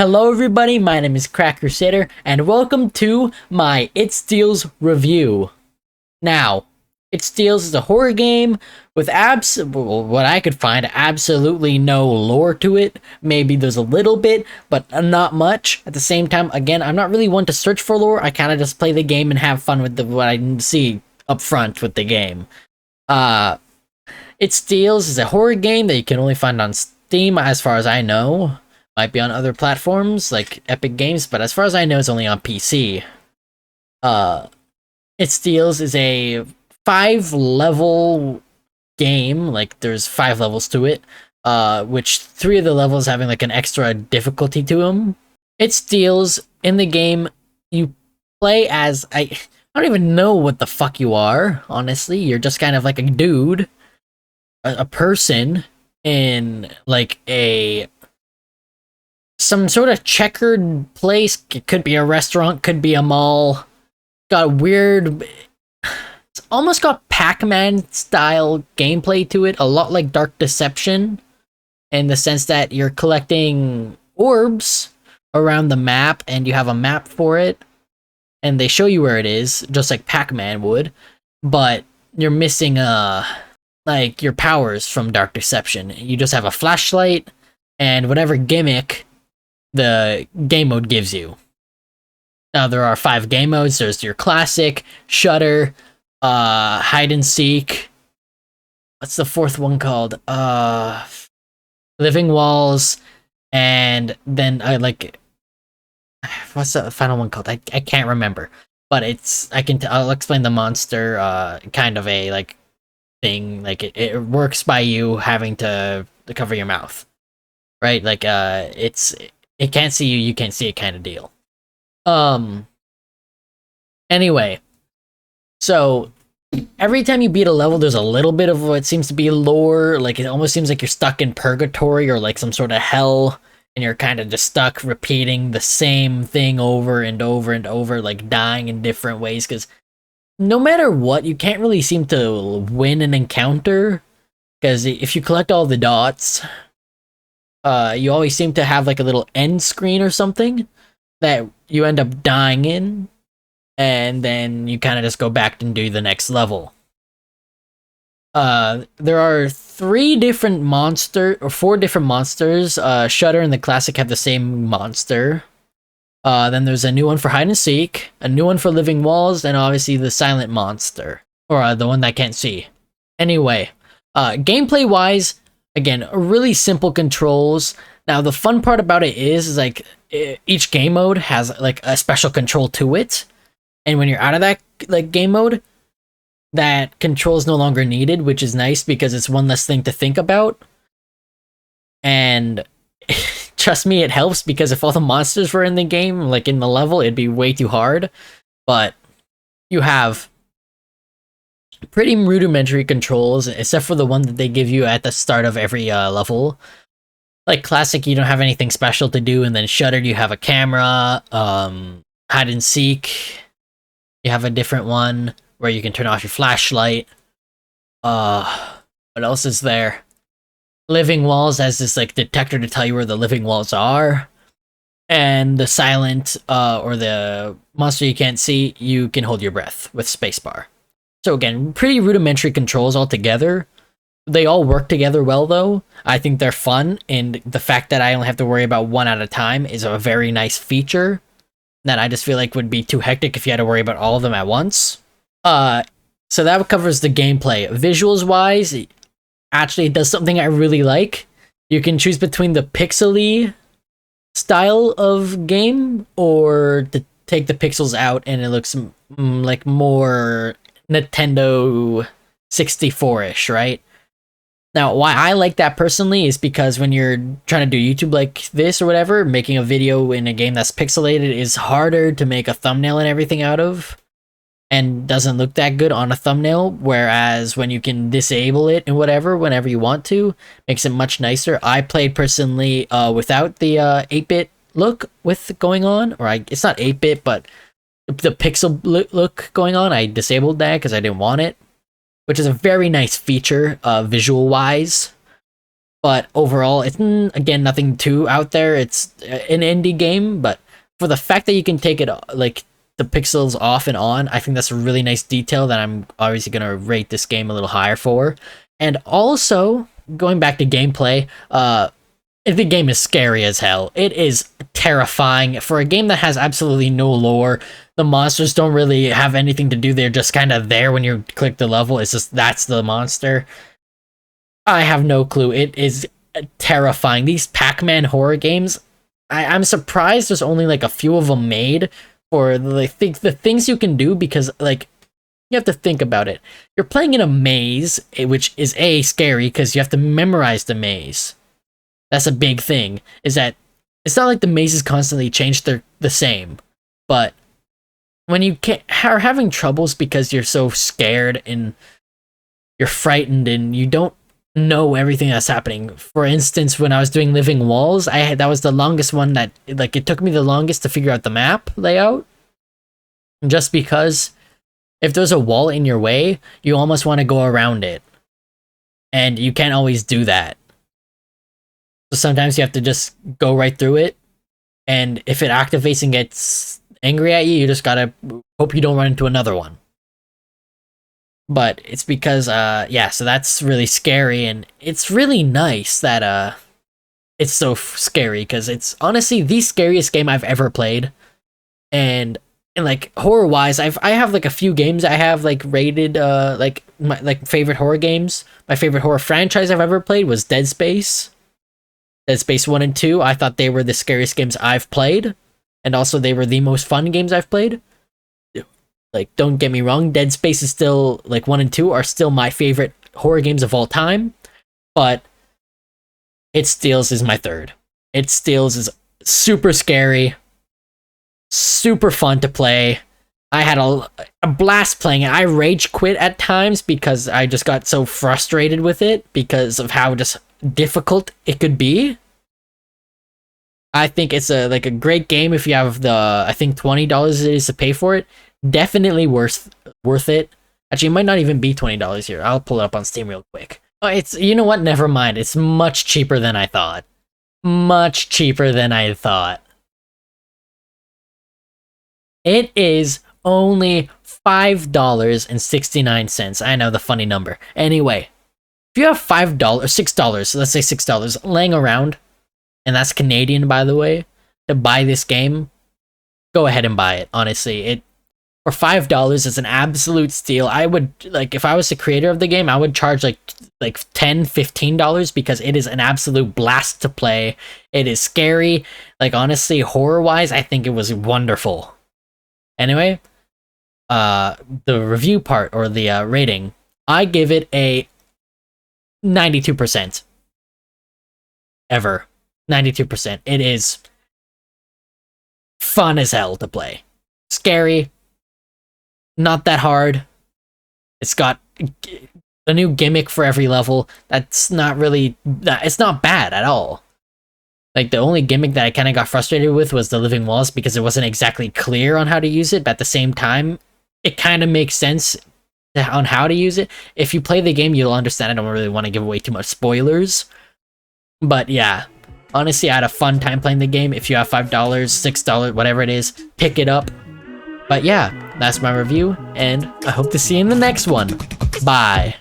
Hello everybody, my name is crackCrusader, and welcome to my It Steals review. Now, It Steals is a horror game with what I could find, absolutely no lore to it. Maybe there's a little bit, but not much. At the same time, again, I'm not really one to search for lore. I kind of just play the game and have fun with what I see up front with the game. It Steals is a horror game that you can only find on Steam, as far as I know. Might be on other platforms like Epic Games, but as far as I know, it's only on PC. It Steals is a 5-level game. Like, there's 5 levels to it, which 3 of the levels having like an extra difficulty to them. It Steals, in the game, you play as I don't even know what the fuck you are. Honestly, you're just kind of like a dude, a person in like some sort of checkered place. It could be a restaurant, could be a mall. Got weird, it's almost got Pac-Man style gameplay to it, a lot like Dark Deception, in the sense that you're collecting orbs around the map and you have a map for it, and they show you where it is, just like Pac-Man would, but you're missing like your powers from Dark Deception. You just have a flashlight and whatever gimmick the game mode gives you. Now, there are 5 game modes. There's your classic, shutter, hide and seek. What's the 4th one called? Living walls, and then like, what's the final one called? I can't remember, but I'll explain the monster kind of a like thing. Like it works by you having to cover your mouth, right? Like it can't see you, you can't see it kind of deal. Anyway, so every time you beat a level, there's a little bit of what seems to be lore. Like, it almost seems like you're stuck in purgatory or like some sort of hell, and you're kind of just stuck repeating the same thing over and over and over, like dying in different ways, because no matter what, you can't really seem to win an encounter, because if you collect all the dots, you always seem to have like a little end screen or something that you end up dying in, and then you kind of just go back and do the next level. There are 4 different monsters. Shutter and the classic have the same monster. Then there's a new one for hide and seek, a new one for living walls, and obviously the silent monster, or the one that can't see. Anyway, gameplay wise, again, really simple controls. Now, the fun part about it is like each game mode has like a special control to it, and when you're out of that like game mode, that control is no longer needed, which is nice because it's one less thing to think about. And trust me, it helps, because if all the monsters were in the game, like in the level, it'd be way too hard. But you have pretty rudimentary controls, except for the one that they give you at the start of every level. Like classic, you don't have anything special to do, and then shuttered, you have a camera. Hide and seek, you have a different one where you can turn off your flashlight. What else is there? Living walls has this like detector to tell you where the living walls are. And the silent, or the monster you can't see, you can hold your breath with spacebar. So again, pretty rudimentary controls altogether. They all work together well, though. I think they're fun, and the fact that I only have to worry about one at a time is a very nice feature that I just feel like would be too hectic if you had to worry about all of them at once. So that covers the gameplay. Visuals-wise, actually it does something I really like. You can choose between the pixely style of game, or to take the pixels out and it looks like more Nintendo 64-ish, right? Now, why I like that personally is because when you're trying to do YouTube like this or whatever, making a video in a game that's pixelated is harder to make a thumbnail and everything out of, and doesn't look that good on a thumbnail, whereas when you can disable it and whatever, whenever you want to, makes it much nicer. I played personally without the 8-bit look with going on, or it's not 8-bit, but the pixel look going on. I disabled that because I didn't want it, which is a very nice feature visual-wise. But overall, it's again nothing too out there. It's an indie game, but for the fact that you can take it like the pixels off and on, I think that's a really nice detail that I'm obviously gonna rate this game a little higher for. And also, going back to gameplay, the game is scary as hell. It is terrifying for a game that has absolutely no lore. The monsters don't really have anything to do. They're just kind of there when you click the level. It's just that's the monster. I have no clue. It is terrifying. These Pac-Man horror games, I'm surprised there's only like a few of them made for the things you can do, because like you have to think about it. You're playing in a maze, which is scary because you have to memorize the maze. That's a big thing. Is that it's not like the mazes constantly change; they're the same. But when you are having troubles because you're so scared and you're frightened and you don't know everything that's happening. For instance, when I was doing Living Walls, that was the longest one that like it took me the longest to figure out the map layout. Just because if there's a wall in your way, you almost want to go around it. And you can't always do that. So sometimes you have to just go right through it. And if it activates and gets angry at you, you just gotta hope you don't run into another one. But it's because, so that's really scary, and it's really nice that, it's so scary, because it's honestly the scariest game I've ever played. And like, horror-wise, I have, like, a few games I have, like, rated, like, my favorite horror games. My favorite horror franchise I've ever played was Dead Space. Dead Space 1 and 2, I thought they were the scariest games I've played. And also, they were the most fun games I've played. Like, don't get me wrong, Dead Space is still, like, 1 and 2 are still my favorite horror games of all time, but It Steals is my third. It Steals is super scary, super fun to play. I had a blast playing it. I rage quit at times because I just got so frustrated with it because of how just difficult it could be. I think it's a great game if you have the, I think $20 it is to pay for it. Definitely worth it. Actually, it might not even be $20 here. I'll pull it up on Steam real quick. Oh, it's, you know what? Never mind. It's much cheaper than I thought. Much cheaper than I thought. It is only $5.69. I know, the funny number. Anyway, if you have $5, $6, let's say $6 laying around, and that's Canadian, by the way, to buy this game, go ahead and buy it. Honestly, for $5 is an absolute steal. I would, like, if I was the creator of the game, I would charge like $10, $15 because it is an absolute blast to play. It is scary. Like, honestly, horror-wise, I think it was wonderful. Anyway, the review part, or the rating, I give it a 92%. Ever. 92%. It is fun as hell to play. Scary. Not that hard. It's got a new gimmick for every level. That's not really... It's not bad at all. Like, the only gimmick that I kind of got frustrated with was the Living Walls because it wasn't exactly clear on how to use it, but at the same time, it kind of makes sense on how to use it. If you play the game, you'll understand. I don't really want to give away too much spoilers. But yeah, honestly, I had a fun time playing the game. If you have $5, $6, whatever it is, pick it up. But yeah, that's my review, and I hope to see you in the next one. Bye.